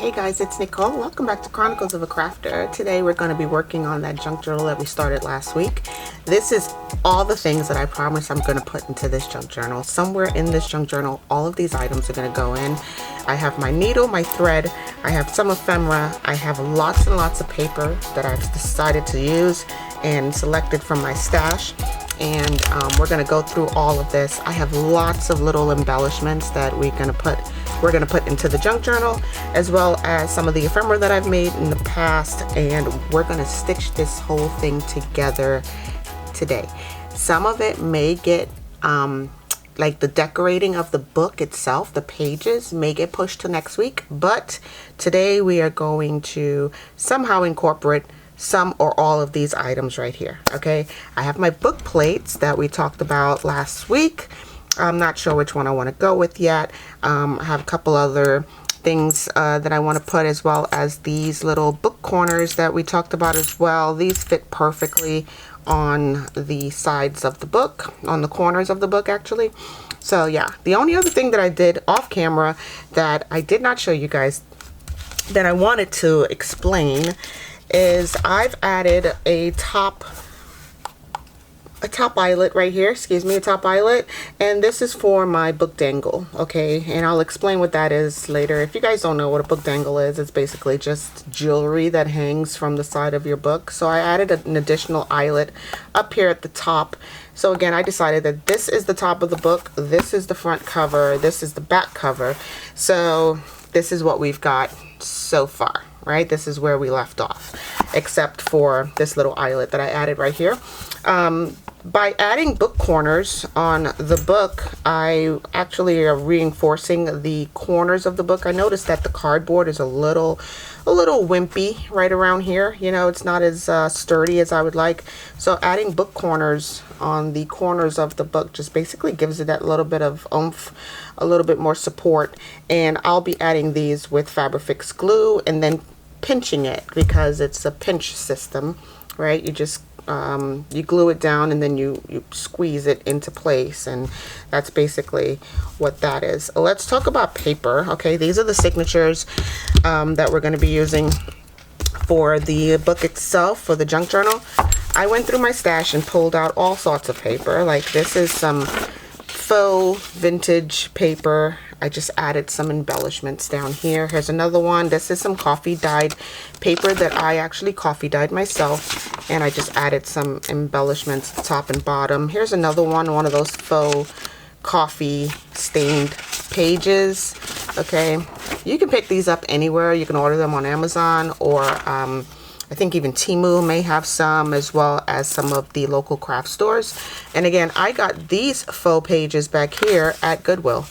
Hey guys, it's Nicole. Welcome back to Chronicles of a Crafter. Today we're going to be working on that junk journal that we started last week. This is all the things that I promise I'm going to put into this junk journal. Somewhere in this junk journal, all of these items are going to go in. I have my needle, my thread, I have some ephemera, I have lots and lots of paper that I've decided to use and selected from my stash. And we're going to go through all of this. I have lots of little embellishments that we're going to put into the junk journal, as well as some of the ephemera that I've made in the past, and we're going to stitch this whole thing together today. Some of it may get like the decorating of the book itself, the pages may get pushed to next week, but today we are going to somehow incorporate some or all of these items right here. Okay, I have my book plates that we talked about last week. I'm not sure which one I want to go with yet. I have a couple other things that I want to put, as well as these little book corners that we talked about as well. These fit perfectly on the sides of the book, on the corners of the book actually. So yeah, the only other thing that I did off camera that I did not show you guys that I wanted to explain is I've added a top eyelet right here, a top eyelet, and this is for my book dangle. Okay, and I'll explain what that is later. If you guys don't know what a book dangle is, it's basically just jewelry that hangs from the side of your book. So I added an additional eyelet up here at the top. So again, I decided that this is the top of the book, this is the front cover, this is the back cover. So this is what we've got so far, right? This is where we left off, except for this little eyelet that I added right here. By adding book corners on the book, I actually are reinforcing the corners of the book. I noticed that the cardboard is a little wimpy right around here. You know, it's not as sturdy as I would like. So adding book corners on the corners of the book just basically gives it that little bit of oomph, a little bit more support. And I'll be adding these with Fabrifix glue and then pinching it, because it's a pinch system, right? You just you glue it down and then you squeeze it into place, and that's basically what that is. Let's talk about paper. Okay, these are the signatures that we're going to be using for the book itself, for the junk journal. I went through my stash and pulled out all sorts of paper. Like this is some faux vintage paper. I just added some embellishments down here. Here's another one. This is some coffee dyed paper that I actually coffee dyed myself, and I just added some embellishments top and bottom. Here's another one of those faux coffee stained pages. Okay, you can pick these up anywhere. You can order them on Amazon, or I think even Temu may have some, as well as some of the local craft stores. And again, I got these faux pages back here at Goodwill.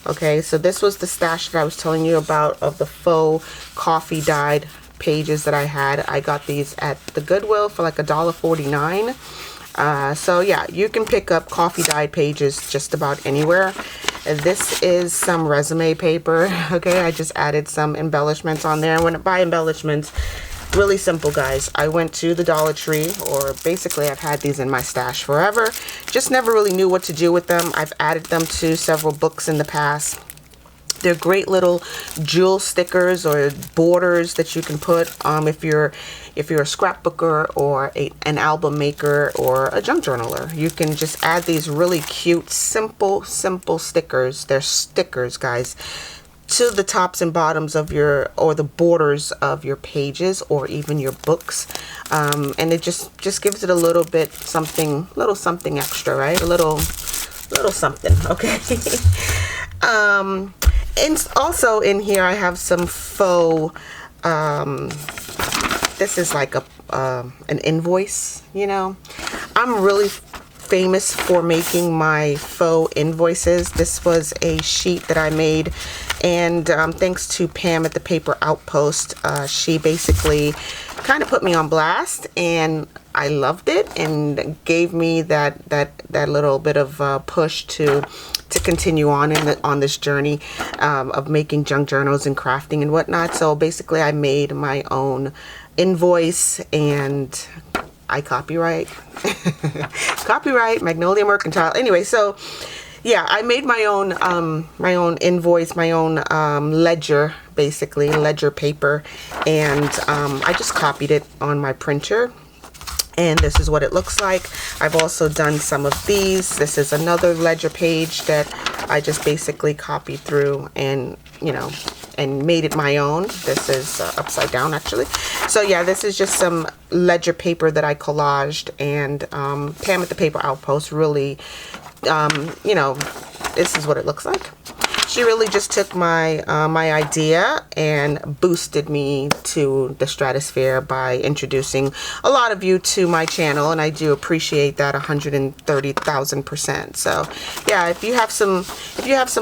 Okay, so this was the stash that I was telling you about of the faux coffee dyed pages that I had. I got these at the Goodwill for like $1.49. So yeah, you can pick up coffee dyed pages just about anywhere. This is some resume paper. Okay, I just added some embellishments on there. When I buy embellishments, really simple, guys. I went to the Dollar Tree, or basically I've had these in my stash forever. Just never really knew what to do with them. I've added them to several books in the past. They're great little jewel stickers or borders that you can put if you're a scrapbooker or an album maker or a junk journaler. You can just add these really cute, simple stickers. They're stickers, guys, to the tops and bottoms of your, or the borders of your pages, or even your books, and it just gives it a little bit something extra, right? A little something. Okay. And also in here I have some faux this is like an invoice. You know, I'm really famous for making my faux invoices. This was a sheet that I made, and thanks to Pam at ThePaperOutpost, she basically kind of put me on blast, and I loved it, and gave me that little bit of push to continue on on this journey of making junk journals and crafting and whatnot. So basically I made my own invoice, and I copyright Magnolia Mercantile. Anyway, so yeah, I made my own invoice, my own ledger basically ledger paper, and I just copied it on my printer, and this is what it looks like. I've also done some of these. This is another ledger page that I just basically copied through and, you know, and made it my own. This is upside down actually. So yeah, this is just some ledger paper that I collaged, and Pam at the Paper Outpost really, you know, this is what it looks like. She really just took my my idea and boosted me to the stratosphere by introducing a lot of you to my channel, and I do appreciate that 130,000%. So yeah, if you have some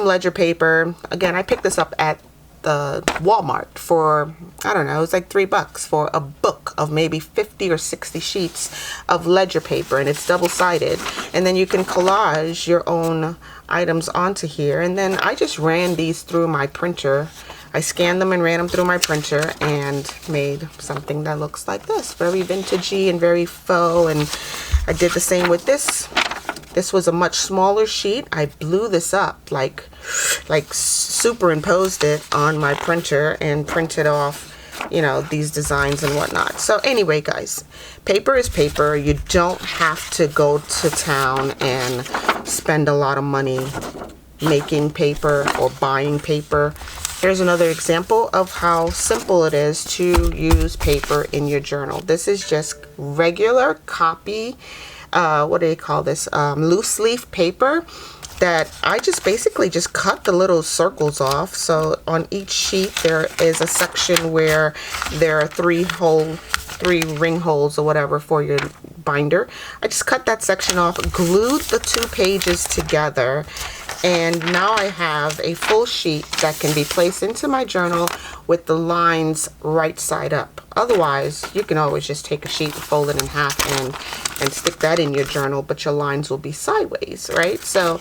ledger paper, again, I picked this up at the Walmart for, I don't know, it was like $3 for a book of maybe 50 or 60 sheets of ledger paper, and it's double-sided, and then you can collage your own items onto here. And then I just ran these through my printer. I scanned them and ran them through my printer and made something that looks like this, very vintagey and very faux. And I did the same with this. This was a much smaller sheet. I blew this up, like superimposed it on my printer and printed off, you know, these designs and whatnot. So anyway, guys, paper is paper. You don't have to go to town and spend a lot of money making paper or buying paper. Here's another example of how simple it is to use paper in your journal. This is just regular copy, what do they call this, loose leaf paper that I just basically just cut the little circles off. So on each sheet there is a section where there are three ring holes or whatever for your binder. I just cut that section off, glued the two pages together, and now I have a full sheet that can be placed into my journal with the lines right side up. Otherwise, you can always just take a sheet and fold it in half and stick that in your journal, but your lines will be sideways, right? So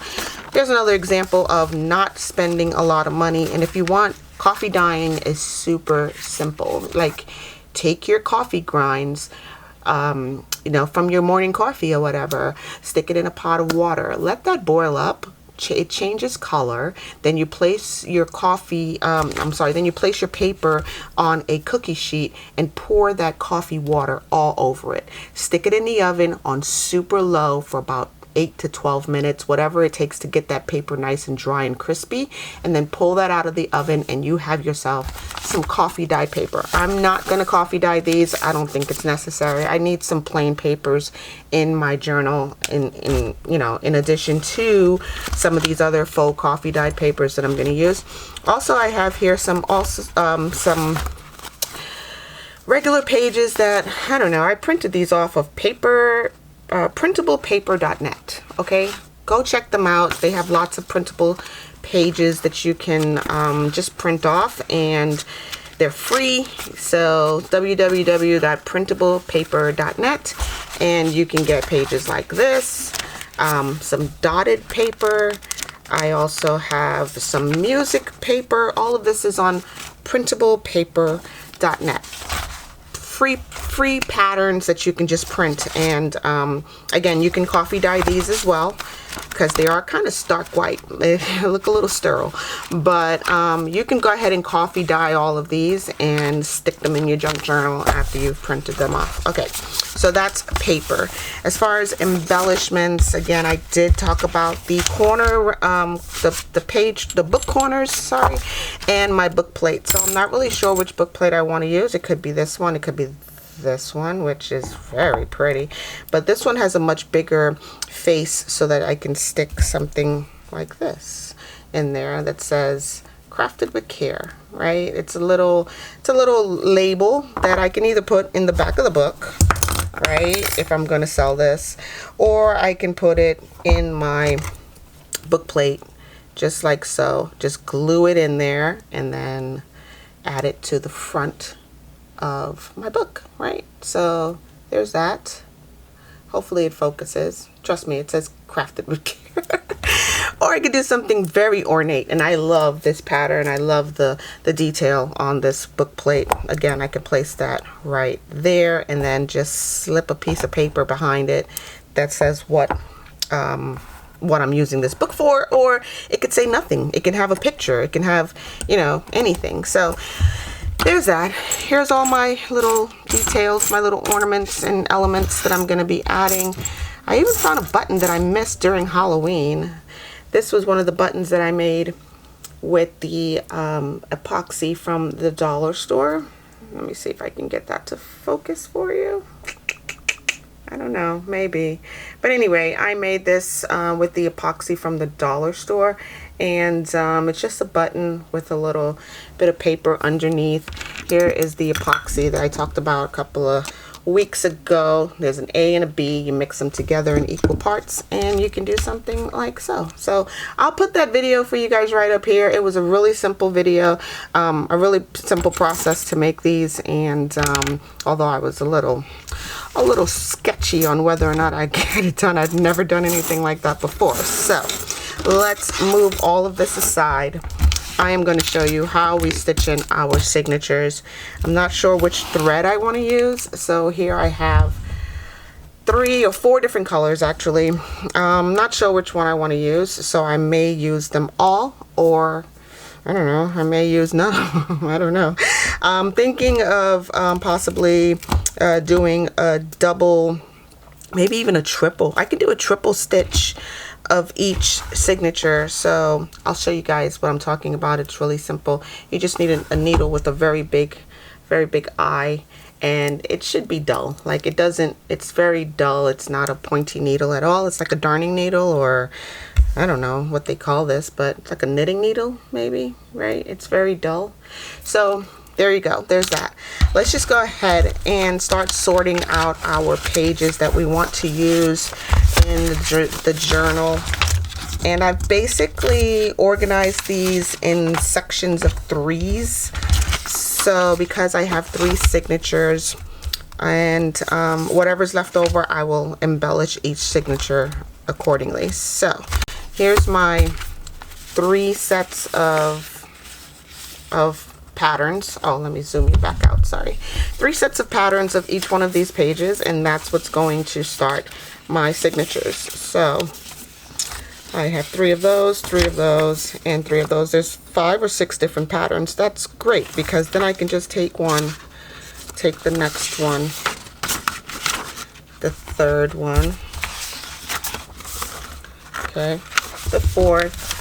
here's another example of not spending a lot of money. And if you want, coffee dyeing is super simple. Like, take your coffee grinds, you know, from your morning coffee or whatever, stick it in a pot of water, let that boil up. It changes color. Then you place your then you place your paper on a cookie sheet and pour that coffee water all over it. Stick it in the oven on super low for about 8 to 12 minutes, whatever it takes to get that paper nice and dry and crispy, and then pull that out of the oven and you have yourself some coffee dye paper. I'm not going to coffee dye these. I don't think it's necessary. I need some plain papers in my journal in you know, in addition to some of these other faux coffee dyed papers that I'm going to use. Also, I have here some regular pages that, I don't know, I printed these off of printablepaper.net. okay, go check them out. They have lots of printable pages that you can just print off, and they're free. So www.printablepaper.net, and you can get pages like this, some dotted paper. I also have some music paper. All of this is on printablepaper.net. Free patterns that you can just print. And again, you can coffee dye these as well, because they are kind of stark white. They look a little sterile, but you can go ahead and coffee dye all of these and stick them in your junk journal after you've printed them off. Okay, so that's paper. As far as embellishments, again, I did talk about the corner, the book corners, sorry, and my book plate. So I'm not really sure which book plate I want to use. It could be this one, it could be this one, which is very pretty, but this one has a much bigger face so that I can stick something like this in there that says crafted with care, right? It's a little label that I can either put in the back of the book, right, if I'm going to sell this, or I can put it in my book plate just like so. Just glue it in there and then add it to the front of my book, right? So there's that. Hopefully it focuses. Trust me, it says crafted with care. Or I could do something very ornate, and I love this pattern. I love the detail on this book plate. Again, I could place that right there and then just slip a piece of paper behind it that says what what I'm using this book for, or it could say nothing. It can have a picture. It can have, you know, anything. So there's that. Here's all my little details, my little ornaments and elements that I'm going to be adding. I even found a button that I missed during Halloween. This was one of the buttons that I made with the epoxy from the dollar store. Let me see if I can get that to focus for you. I don't know, maybe. But anyway, I made this with the epoxy from the dollar store. And it's just a button with a little bit of paper underneath. Here is the epoxy that I talked about a couple of weeks ago. There's an A and a B. You mix them together in equal parts and you can do something like so. So I'll put that video for you guys right up here. It was a really simple video, a really simple process to make these. And although I was a little sketchy on whether or not I get it done, I'd never done anything like that before. So let's move all of this aside. I am going to show you how we stitch in our signatures. I'm not sure which thread I want to use, so here I have 3 or 4 different colors actually. I'm not sure which one I want to use, so I may use them all, or I don't know, I may use none. I don't know. I'm thinking of possibly doing a double, maybe even a triple. I could do a triple stitch of each signature. So I'll show you guys what I'm talking about. It's really simple. You just need a needle with a very big eye, and it should be dull. Like it doesn't, it's very dull. It's not a pointy needle at all. It's like a darning needle, or I don't know what they call this, but it's like a knitting needle maybe, right? It's very dull. So there you go, there's that. Let's just go ahead and start sorting out our pages that we want to use in the journal. And I've basically organized these in sections of 3s. So because I have 3 signatures, and whatever's left over, I will embellish each signature accordingly. So here's my 3 sets of patterns. Oh, let me zoom you back out, sorry. 3 sets of patterns of each one of these pages, and that's what's going to start my signatures. So I have 3 of those, 3 of those, and 3 of those. There's 5 or 6 different patterns. That's great, because then I can just take one, take the next one, the 3rd one, okay, the 4th,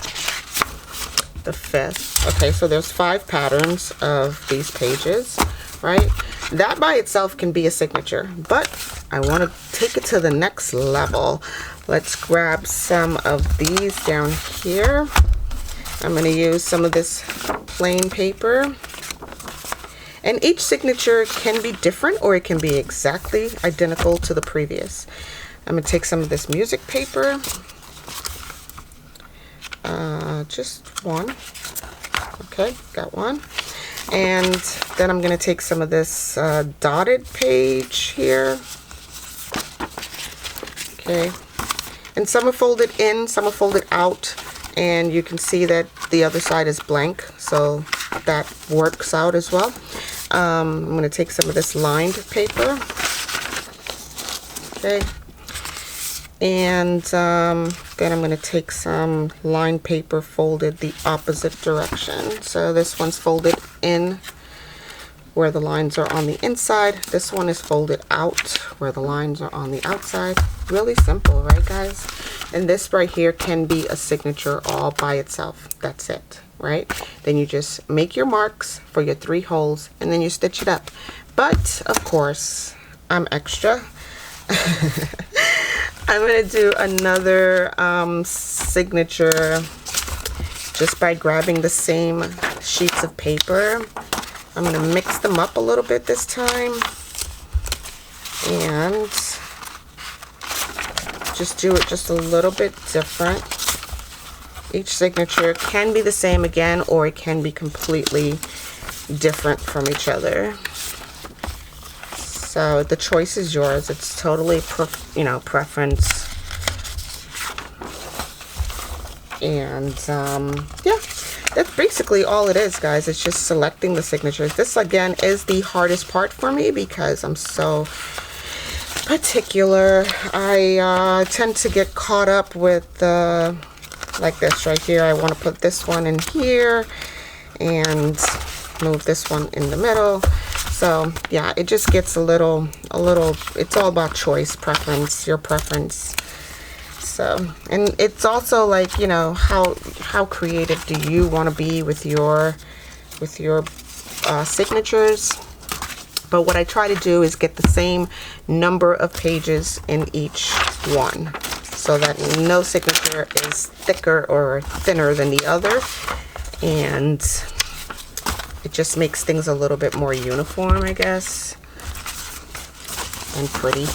the 5th. Okay, so there's 5 patterns of these pages, right? That by itself can be a signature, but I want to take it to the next level. Let's grab some of these down here. I'm going to use some of this plain paper. And each signature can be different, or it can be exactly identical to the previous. I'm going to take some of this music paper. Just one. Okay, got one. And then I'm going to take some of this dotted page here. Okay. And some are folded in, some are folded out. And you can see that the other side is blank, so that works out as well. I'm going to take some of this lined paper. Okay. And then I'm going to take some lined paper folded the opposite direction. So this one's folded in where the lines are on the inside. This one is folded out where the lines are on the outside. Really simple, right guys? And this right here can be a signature all by itself. That's it, right? Then you just make your marks for your 3 holes and then you stitch it up. But of course, I'm extra. I'm going to do another signature just by grabbing the same sheets of paper. I'm going to mix them up a little bit this time and just do it just a little bit different. Each signature can be the same again, or it can be completely different from each other. So the choice is yours. It's totally, preference. And yeah, that's basically all it is, guys. It's just selecting the signatures. This again is the hardest part for me because I'm so particular. I tend to get caught up with like this right here. I want to put this one in here and move this one in the middle. So yeah, it just gets a little, it's all about choice, preference, your preference. So, and it's also like, you know, how creative do you want to be with your signatures? But what I try to do is get the same number of pages in each one, so that no signature is thicker or thinner than the other, and it just makes things a little bit more uniform, I guess, and pretty.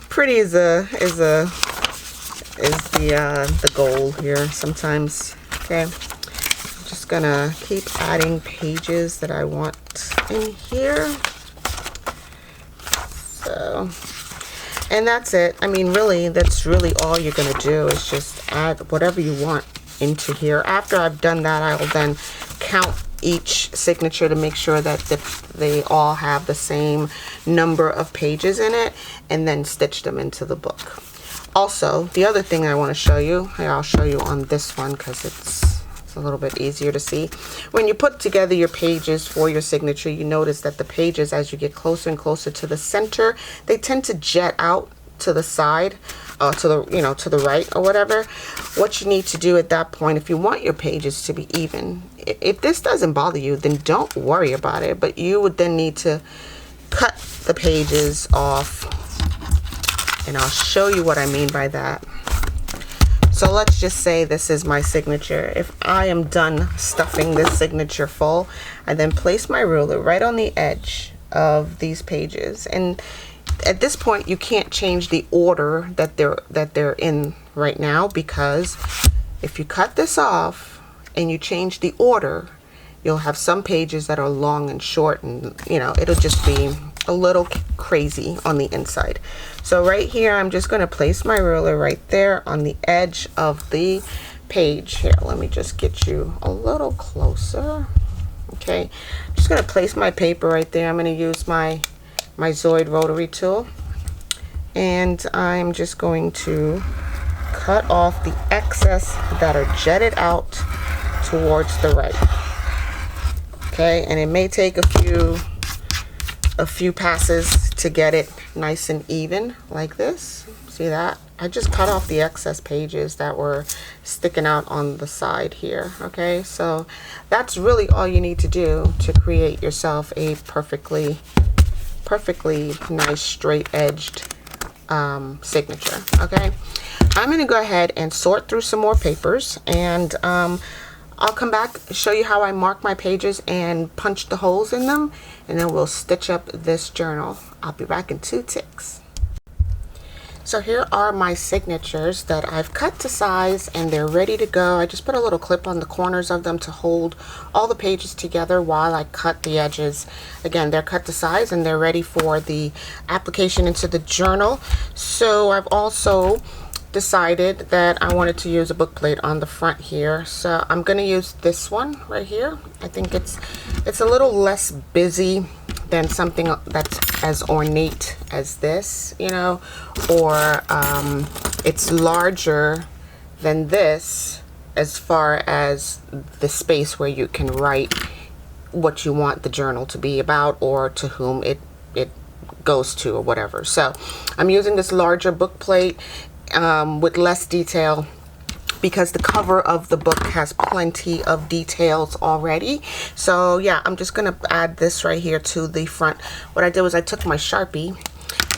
pretty is the goal here sometimes. Okay, I'm just gonna keep adding pages that I want in here. So, and that's it. I mean, really, that's really all you're gonna do is just add whatever you want into here. After I've done that, I will then count each signature to make sure that they all have the same number of pages in it, and then stitch them into the book. Also, the other thing I want to show you, I'll show you on this one because it's a little bit easier to see. When you put together your pages for your signature, you notice that the pages, as you get closer and closer to the center, they tend to jet out to the side, to the right or whatever. What you need to do at that point, if you want your pages to be even, if this doesn't bother you, then don't worry about it, but you would then need to cut the pages off, and I'll show you what I mean by that. So let's just say this is my signature. If I am done stuffing this signature full, I then place my ruler right on the edge of these pages, and at this point you can't change the order that they're in right now, because if you cut this off and you change the order, you'll have some pages that are long and short, and you know, it'll just be a little crazy on the inside. So right here, I'm just going to place my ruler right there on the edge of the page. Here, let me just get you a little closer. Okay, I'm just going to place my paper right there. I'm going to use my Zoid rotary tool, and I'm just going to cut off the excess that are jetted out towards the right. Okay, and it may take a few passes to get it nice and even like this. See that? I just cut off the excess pages that were sticking out on the side here. Okay, so that's really all you need to do to create yourself a perfectly nice straight edged signature. Okay, I'm going to go ahead and sort through some more papers, and I'll come back, show you how I mark my pages and punch the holes in them, and then we'll stitch up this journal. I'll be back in 2 ticks. So here are my signatures that I've cut to size, and they're ready to go. I just put a little clip on the corners of them to hold all the pages together while I cut the edges. Again, they're cut to size and they're ready for the application into the journal. So I've also decided that I wanted to use a book plate on the front here, so I'm going to use this one right here. I think it's a little less busy than something that's as ornate as this, you know, or it's larger than this as far as the space where you can write what you want the journal to be about, or to whom it goes to, or whatever. So I'm using this larger book plate with less detail, because the cover of the book has plenty of details already. So yeah, I'm just gonna add this right here to the front. What I did was I took my Sharpie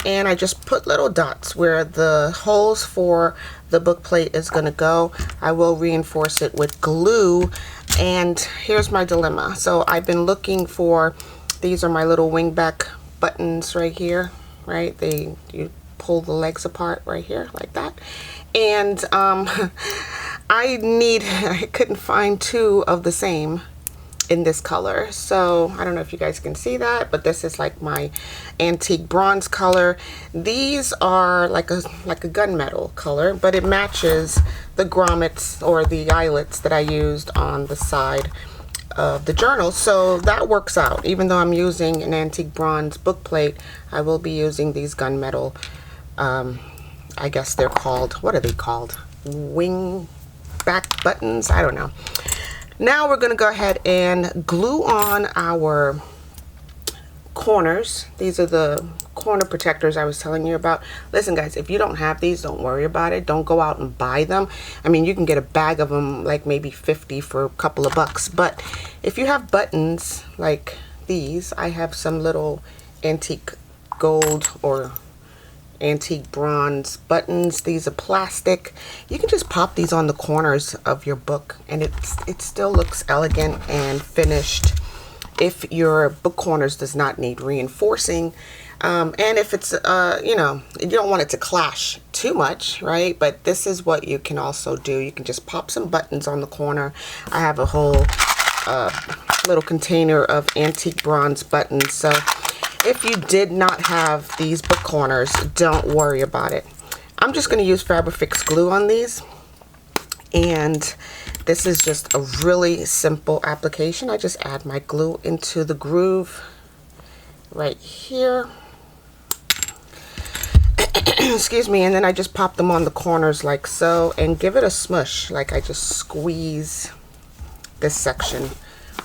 and I just put little dots where the holes for the book plate is gonna go. I will reinforce it with glue, and here's my dilemma. So I've been looking for, these are my little wingback buttons right here, right? You pull the legs apart right here like that, and I couldn't find 2 of the same in this color. So I don't know if you guys can see that, but this is like my antique bronze color. These are like a gunmetal color, but it matches the grommets or the eyelets that I used on the side of the journal, so that works out. Even though I'm using an antique bronze book plate, I will be using these gunmetal, I guess they're called, what are they called? Wing back buttons? I don't know. Now we're going to go ahead and glue on our corners. These are the corner protectors I was telling you about. Listen guys, if you don't have these, don't worry about it. Don't go out and buy them. I mean, you can get a bag of them, like maybe 50 for a couple of bucks. But if you have buttons like these, I have some little antique gold or antique bronze buttons. These are plastic. You can just pop these on the corners of your book and it still looks elegant and finished if your book corners does not need reinforcing. And if it's you know, you don't want it to clash too much, right? But this is what you can also do. You can just pop some buttons on the corner. I have a whole little container of antique bronze buttons, so if you did not have these book corners, don't worry about it. I'm just going to use Fabrifix glue on these, and this is just a really simple application. I just add my glue into the groove right here. Excuse me, and then I just pop them on the corners like so and give it a smush. Like I just squeeze this section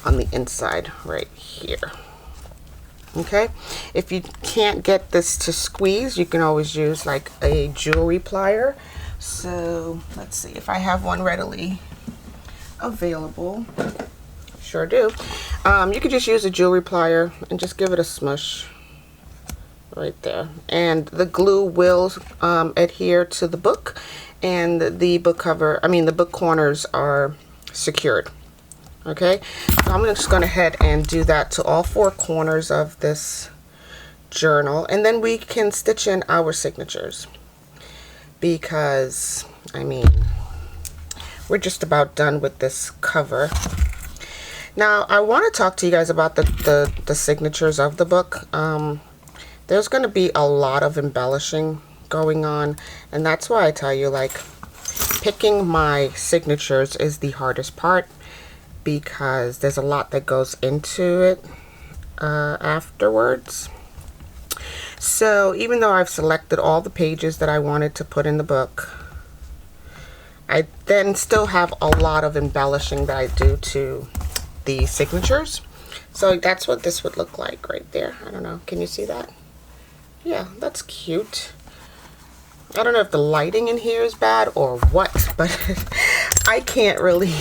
on the inside right here. Okay, if you can't get this to squeeze, you can always use like a jewelry plier. So let's see if I have one readily available. Sure do. You could just use a jewelry plier and just give it a smush right there, and the glue will adhere to the book, and the book cover, I mean the book corners are secured. Okay, so I'm just going to head and do that to all four corners of this journal, and then we can stitch in our signatures, because I mean we're just about done with this cover. Now I want to talk to you guys about the signatures of the book. There's going to be a lot of embellishing going on, and that's why I tell you, like, picking my signatures is the hardest part, because there's a lot that goes into it afterwards. So even though I've selected all the pages that I wanted to put in the book, I then still have a lot of embellishing that I do to the signatures. So that's what this would look like right there. I don't know, can you see that? Yeah, that's cute. I don't know if the lighting in here is bad or what, but I can't really,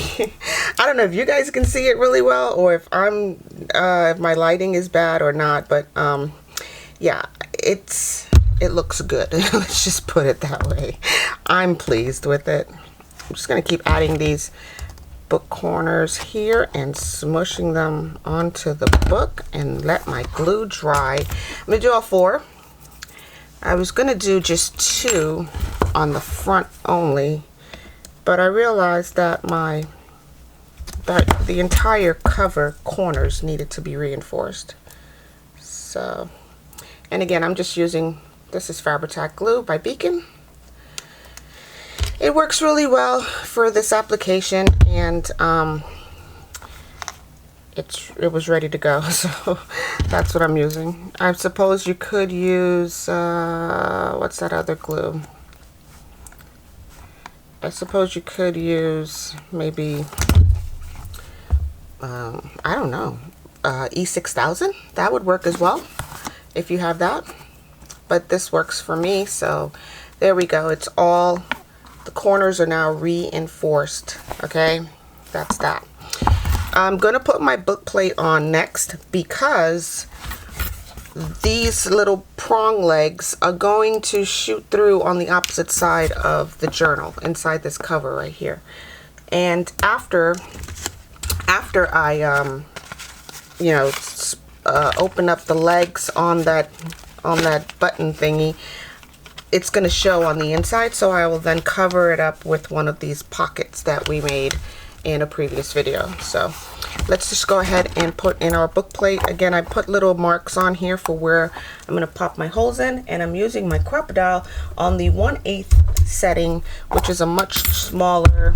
I don't know if you guys can see it really well, or if if my lighting is bad or not, but yeah, it looks good. Let's just put it that way. I'm pleased with it. I'm just going to keep adding these book corners here and smushing them onto the book and let my glue dry. I'm going to do all four. I was going to do just 2 on the front only, but I realized that the entire cover corners needed to be reinforced. So, and again, I'm just using, this is Fabri-Tac glue by Beacon. It works really well for this application, and it was ready to go, so that's what I'm using. I suppose you could use what's that other glue? I suppose you could use maybe I don't know, E6000. That would work as well if you have that, but this works for me. So there we go. It's all, the corners are now reinforced. Okay, that's that. I'm gonna put my book plate on next, because these little prong legs are going to shoot through on the opposite side of the journal, inside this cover right here. And after I you know, open up the legs on that button thingy, it's going to show on the inside, so I will then cover it up with one of these pockets that we made in a previous video. So let's just go ahead and put in our book plate. Again, I put little marks on here for where I'm going to pop my holes in, and I'm using my crocodile on the 1/8 setting, which is a much smaller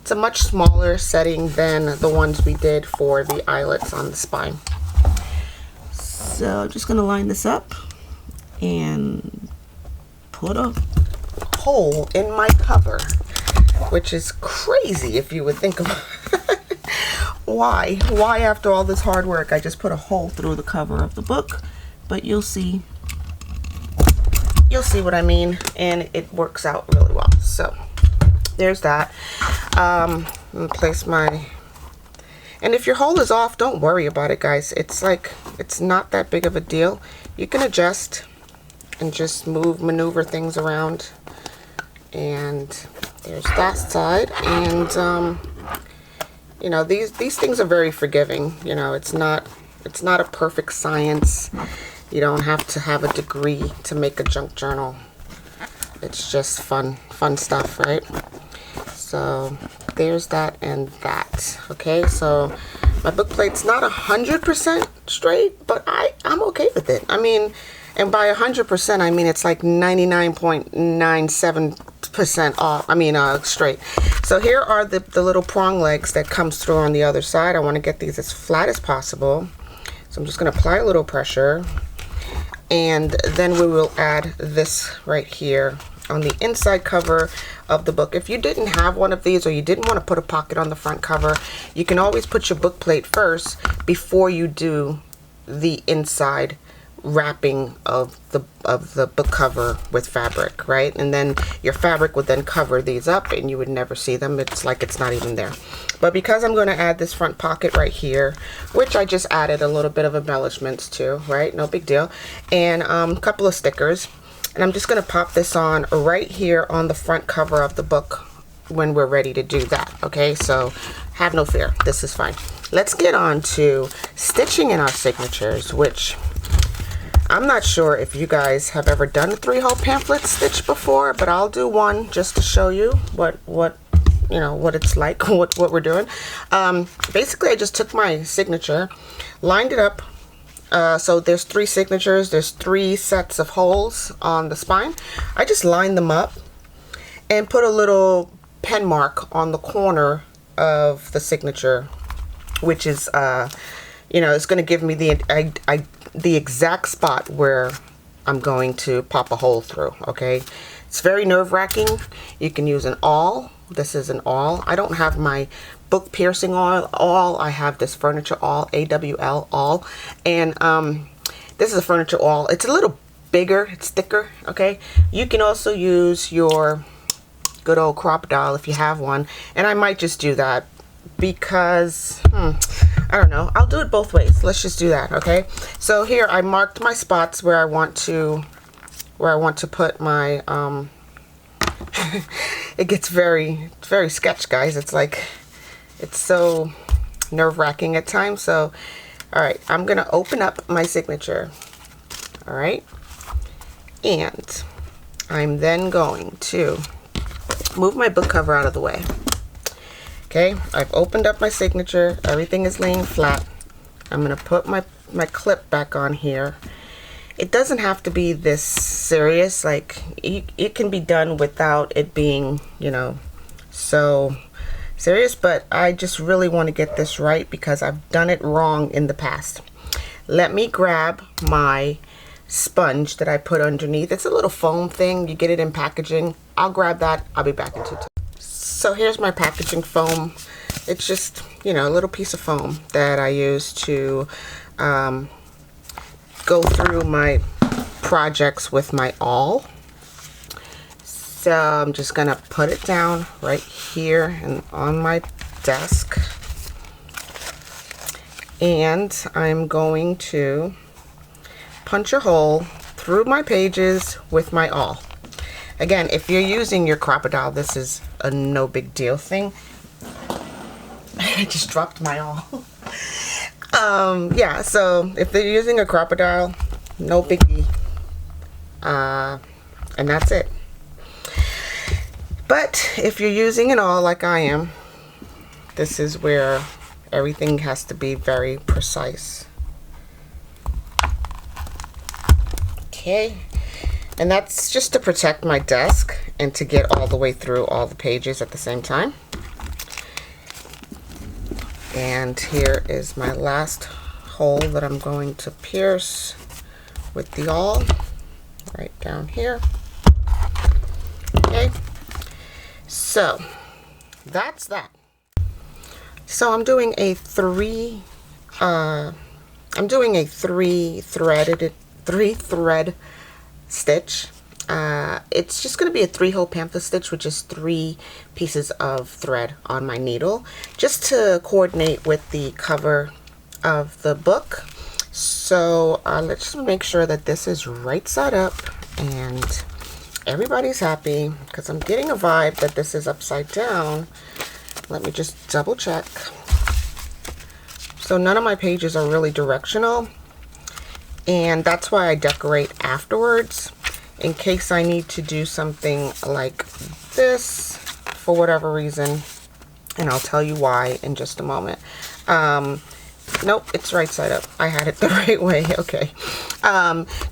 It's a much smaller setting than the ones we did for the eyelets on the spine. So I'm just going to line this up and put a hole in my cover, which is crazy if you would think about it. Why after all this hard work I just put a hole through the cover of the book? But you'll see what I mean, and it works out really well. So there's that. I'm gonna place my, and if your hole is off, don't worry about it, guys. It's not that big of a deal. You can adjust and just maneuver things around. And there's that side. And you know, these things are very forgiving. You know, it's not a perfect science. You don't have to have a degree to make a junk journal. It's just fun stuff, right? So there's that and that. Okay, so my book plate's not 100% straight, but I'm okay with it. I mean, and by 100%, I mean it's like 99.97% off. I mean, straight. So here are the little prong legs that comes through on the other side. I want to get these as flat as possible. So I'm just going to apply a little pressure. And then we will add this right here on the inside cover of the book. If you didn't have one of these, or you didn't want to put a pocket on the front cover, you can always put your book plate first before you do the inside wrapping of the book cover with fabric, right? And then your fabric would then cover these up and you would never see them. It's like it's not even there. But because I'm going to add this front pocket right here, which I just added a little bit of embellishments to, right? No big deal. And a couple of stickers. And I'm just going to pop this on right here on the front cover of the book when we're ready to do that. Okay, so have no fear. This is fine. Let's get on to stitching in our signatures, which I'm not sure if you guys have ever done a 3-hole pamphlet stitch before, but I'll do one just to show you what you know, what it's like, what we're doing. Basically, I just took my signature, lined it up. So there's 3 signatures, there's 3 sets of holes on the spine. I just lined them up and put a little pen mark on the corner of the signature, which is you know, it's going to give me the exact spot where I'm going to pop a hole through. Okay, it's very nerve-wracking. You can use an awl. This is an awl. I don't have my book piercing awl. I have this furniture awl, AWL awl, and this is a furniture awl. It's a little bigger, it's thicker. Okay, you can also use your good old crocodile if you have one, and I might just do that because I don't know, I'll do it both ways. Let's just do that. Okay, so here I marked my spots where I want to put my it gets very sketch, guys. It's like, it's so nerve-wracking at times. So all right, I'm gonna open up my signature. All right, and I'm then going to move my book cover out of the way. Okay, I've opened up my signature. Everything is laying flat. I'm gonna put my clip back on here. It doesn't have to be this serious. Like, it can be done without it being, you know, so serious, but I just really want to get this right because I've done it wrong in the past. Let me grab my sponge that I put underneath. It's a little foam thing. You get it in packaging. I'll grab that. I'll be back in 2 minutes. So here's my packaging foam. It's just, you know, a little piece of foam that I use to go through my projects with my awl. So I'm just gonna put it down right here and on my desk, and I'm going to punch a hole through my pages with my awl. Again, if you're using your crocodile, this is a no big deal thing. I just dropped my awl. Yeah, so if they're using a crocodile, no biggie. And that's it. But if you're using an awl like I am, this is where everything has to be very precise. Okay. And that's just to protect my desk and to get all the way through all the pages at the same time. And here is my last hole that I'm going to pierce with the awl right down here. Okay, so that's that. So I'm doing a three thread stitch. It's just going to be a 3-hole pamphlet stitch with just 3 pieces of thread on my needle, just to coordinate with the cover of the book. So let's just make sure that this is right side up and everybody's happy, because I'm getting a vibe that this is upside down. Let me just double check. So none of my pages are really directional, and that's why I decorate afterwards, in case I need to do something like this for whatever reason, and I'll tell you why in just a moment. Nope, it's right side up. I had it the right way. Okay.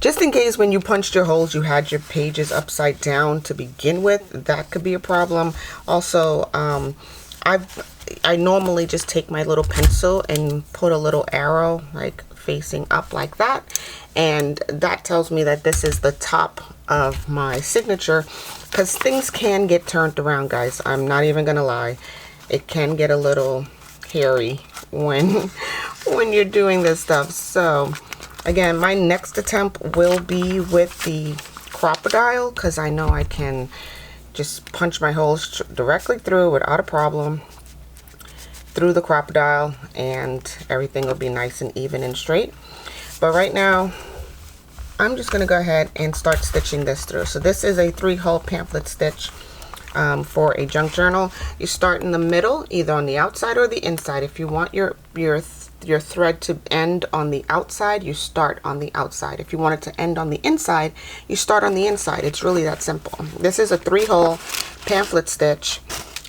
Just in case when you punched your holes, you had your pages upside down to begin with, that could be a problem. Also, I normally just take my little pencil and put a little arrow like facing up like that, and that tells me that this is the top of my signature, because things can get turned around, guys. I'm not even gonna lie, it can get a little hairy when you're doing this stuff. So again, my next attempt will be with the crocodile, because I know I can just punch my holes directly through without a problem through the crocodile, and everything will be nice and even and straight. But right now I'm just going to go ahead and start stitching this through. So this is a 3-hole pamphlet stitch for a junk journal. You start in the middle, either on the outside or the inside. If you want your thread to end on the outside, you start on the outside. If you want it to end on the inside, you start on the inside. It's really that simple. This is a 3-hole pamphlet stitch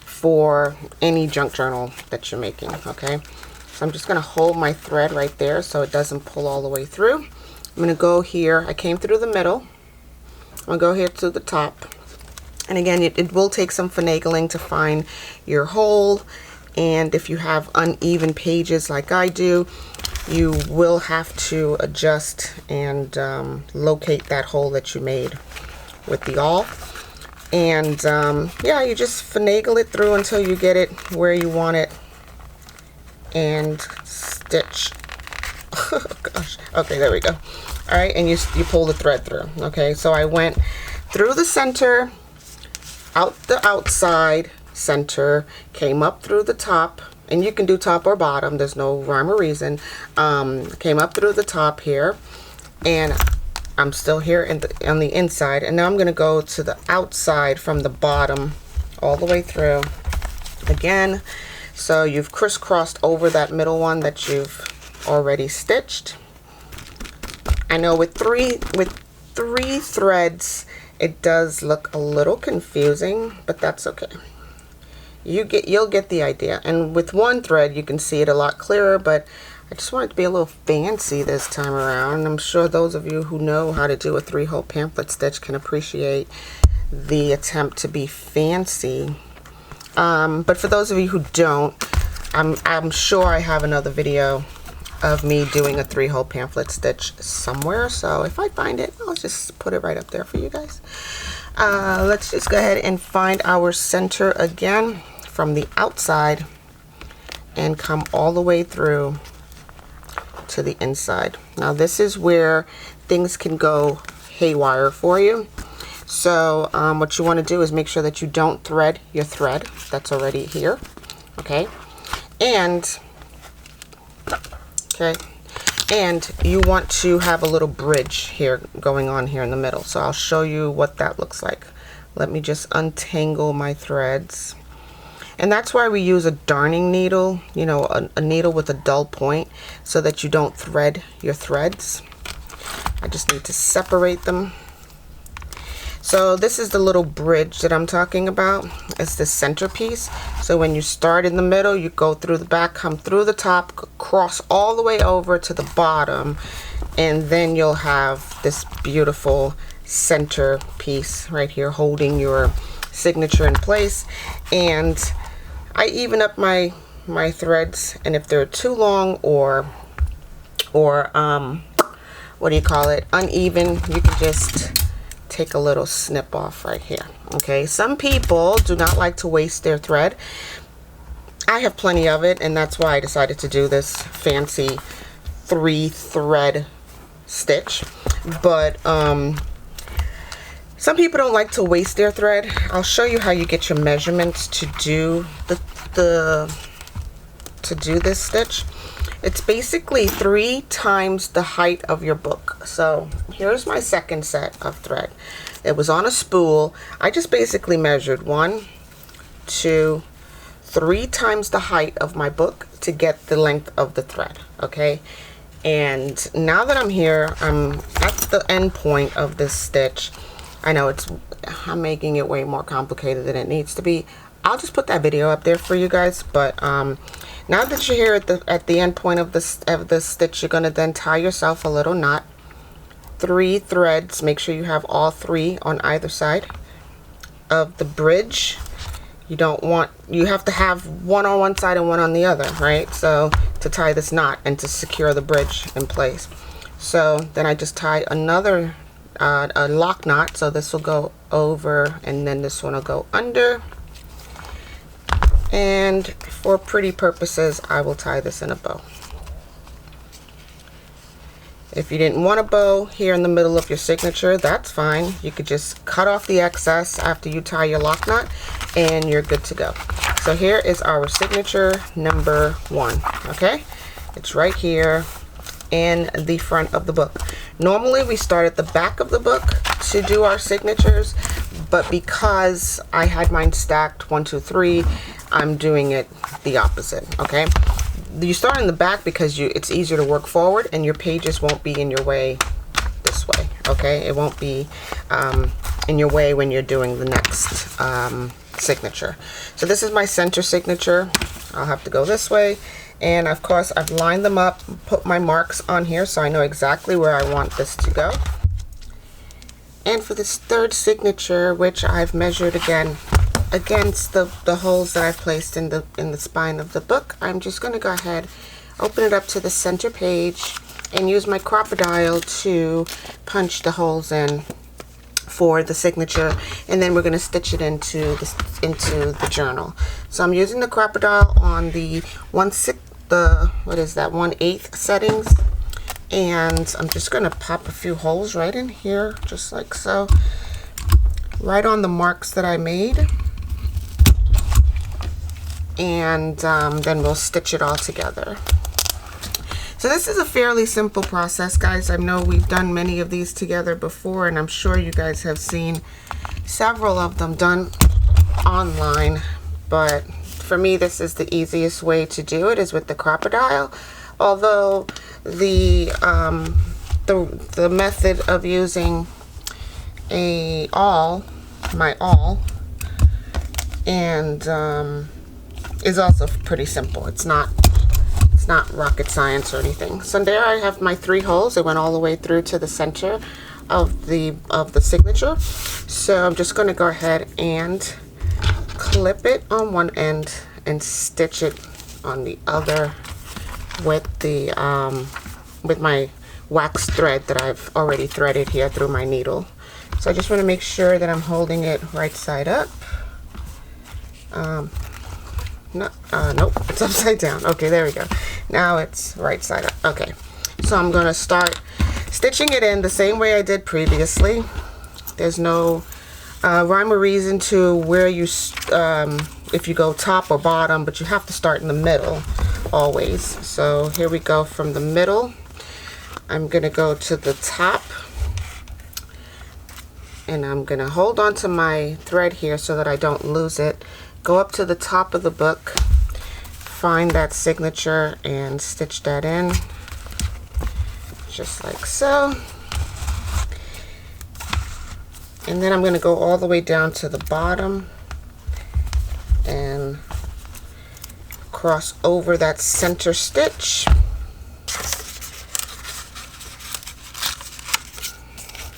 for any junk journal that you're making. Okay, so I'm just going to hold my thread right there so it doesn't pull all the way through. I'm going to go here. I came through the middle. I'm going to go here to the top. And again, it will take some finagling to find your hole. And if you have uneven pages like I do, you will have to adjust and locate that hole that you made with the awl. And yeah, you just finagle it through until you get it where you want it, and stitch. Oh gosh. Okay, there we go. All right, and you pull the thread through. Okay, so I went through the center, out the outside, center, came up through the top, and you can do top or bottom, there's no rhyme or reason. Came up through the top here, and I'm still here on the inside, and now I'm going to go to the outside from the bottom all the way through again. So you've crisscrossed over that middle one that you've already stitched. I know with three threads it does look a little confusing, but that's okay. You'll get the idea. And with one thread you can see it a lot clearer, but I just want it to be a little fancy this time around. I'm sure those of you who know how to do a 3-hole pamphlet stitch can appreciate the attempt to be fancy. But for those of you who don't, I'm sure I have another video of me doing a 3-hole pamphlet stitch somewhere. So if I find it, I'll just put it right up there for you guys. Let's just go ahead and find our center again from the outside and come all the way through to the inside. Now this is where things can go haywire for you. So what you want to do is make sure that you don't thread your thread that's already here. Okay, and you want to have a little bridge here going on here in the middle. So I'll show you what that looks like. Let me just untangle my threads. And that's why we use a darning needle, you know, a needle with a dull point, so that you don't thread your threads. I just need to separate them. So this is the little bridge that I'm talking about. It's the centerpiece. So when you start in the middle, you go through the back, come through the top, cross all the way over to the bottom, and then you'll have this beautiful center piece right here holding your signature in place. And I even up my my threads, and if they're too long or what do you call it, uneven, you can just take a little snip off right here. Okay, some people do not like to waste their thread. I have plenty of it, and that's why I decided to do this fancy 3-thread stitch. But some people don't like to waste their thread. I'll show you how you get your measurements to do this stitch. It's basically 3 times the height of your book. So here's my second set of thread. It was on a spool. I just basically measured 1, 2, 3 times the height of my book to get the length of the thread. Okay, and now that I'm here, I'm at the end point of this stitch. I know I'm making it way more complicated than it needs to be. I'll just put that video up there for you guys. But now that you're here at the end point of this stitch, you're gonna then tie yourself a little knot. 3 threads. Make sure you have all 3 on either side of the bridge. You have to have one on one side and one on the other, right? So to tie this knot and to secure the bridge in place. So then I just tie another a lock knot. So this will go over, and then this one will go under. And for pretty purposes, I will tie this in a bow. If you didn't want a bow here in the middle of your signature, that's fine. You could just cut off the excess after you tie your lock knot, and you're good to go. So here is our signature number 1. Okay, it's right here in the front of the book. Normally we start at the back of the book to do our signatures, but because I had mine stacked 1, 2, 3, I'm doing it the opposite. Okay, you start in the back because it's easier to work forward, and your pages won't be in your way this way. Okay, it won't be in your way when you're doing the next signature. So this is my center signature. I'll have to go this way, and of course I've lined them up, put my marks on here so I know exactly where I want this to go. And for this third signature, which I've measured again against the holes that I've placed in the spine of the book, I'm just going to go ahead, open it up to the center page, and use my crocodile to punch the holes in for the signature, and then we're going to stitch it into the journal. So I'm using the crocodile on the 1/8 settings, and I'm just going to pop a few holes right in here, just like so, right on the marks that I made. And then we'll stitch it all together. So this is a fairly simple process, guys. I know we've done many of these together before, and I'm sure you guys have seen several of them done online, but for me this is the easiest way to do it, is with the crocodile. Although the method of using my awl and is also pretty simple. It's not rocket science or anything. So there I have my 3 holes. It went all the way through to the center of the signature. So I'm just going to go ahead and clip it on one end and stitch it on the other with the with my wax thread that I've already threaded here through my needle. So I just want to make sure that I'm holding it right side up. Nope, it's upside down. Okay, there we go. Now it's right side up. Okay, so I'm going to start stitching it in the same way I did previously. There's no rhyme or reason to where you if you go top or bottom, but you have to start in the middle always. So here we go from the middle. I'm going to go to the top, and I'm going to hold on to my thread here so that I don't lose it. Go up to the top of the book, find that signature, and stitch that in just like so. And then I'm going to go all the way down to the bottom and cross over that center stitch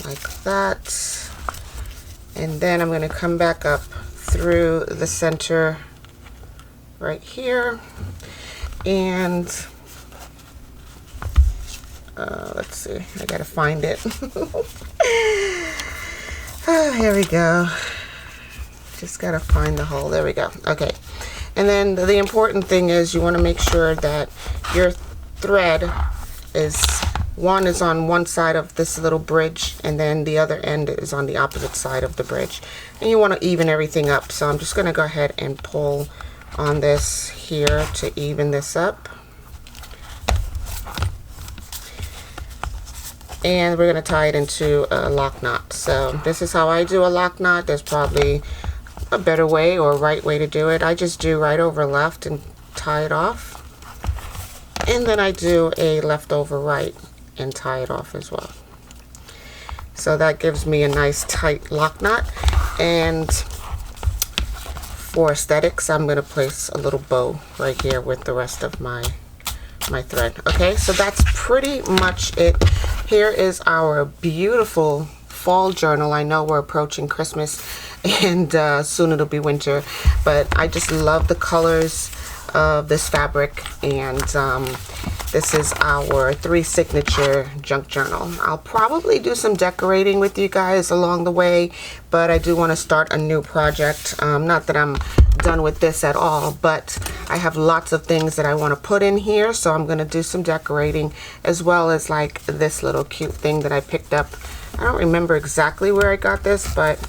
like that. And then I'm going to come back up through the center right here. And let's see, I gotta find it. Here we go. Just gotta find the hole. There we go. Okay. And then the important thing is you want to make sure that your thread is on one side of this little bridge, and then the other end is on the opposite side of the bridge. And you want to even everything up. So I'm just going to go ahead and pull on this here to even this up. And we're going to tie it into a lock knot. So this is how I do a lock knot. There's probably a better way or a right way to do it. I just do right over left and tie it off. And then I do a left over right and tie it off as well. So that gives me a nice tight lock knot. And for aesthetics, I'm going to place a little bow right here with the rest of my thread. Okay, so that's pretty much it. Here is our beautiful fall journal. I know we're approaching Christmas and soon it'll be winter, but I just love the colors of this fabric. And this is our 3 signature junk journal. I'll probably do some decorating with you guys along the way, but I do want to start a new project. Not that I'm done with this at all, but I have lots of things that I want to put in here, so I'm going to do some decorating, as well as like this little cute thing that I picked up. I don't remember exactly where I got this, but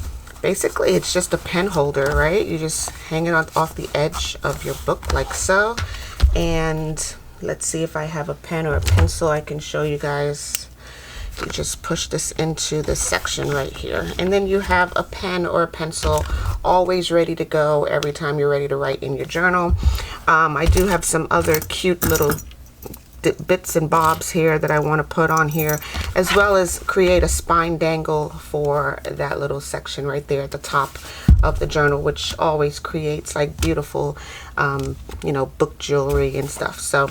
basically it's just a pen holder, right? You just hang it off the edge of your book like so. And let's see if I have a pen or a pencil I can show you guys. You just push this into this section right here, and then you have a pen or a pencil always ready to go every time you're ready to write in your journal. I do have some other cute little bits and bobs here that I want to put on here, as well as create a spine dangle for that little section right there at the top of the journal, which always creates like beautiful you know, book jewelry and stuff. So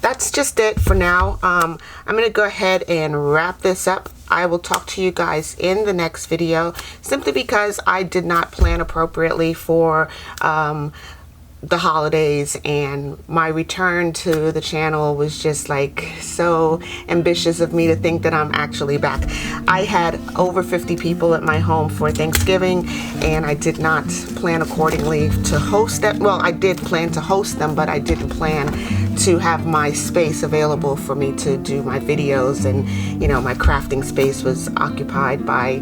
that's just it for now. I'm going to go ahead and wrap this up. I will talk to you guys in the next video, simply because I did not plan appropriately for the holidays, and my return to the channel was just like so ambitious of me to think that I'm actually back. I had over 50 people at my home for Thanksgiving, and I did not plan accordingly to host them. Well, I did plan to host them, but I didn't plan to have my space available for me to do my videos, and you know, my crafting space was occupied by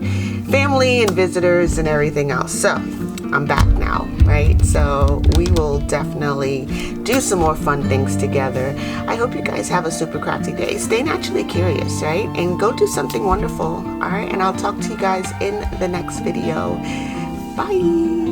family and visitors and everything else. So I'm back now, right? So we will definitely do some more fun things together. I hope you guys have a super crafty day. Stay naturally curious, right? And go do something wonderful, all right? And I'll talk to you guys in the next video. Bye.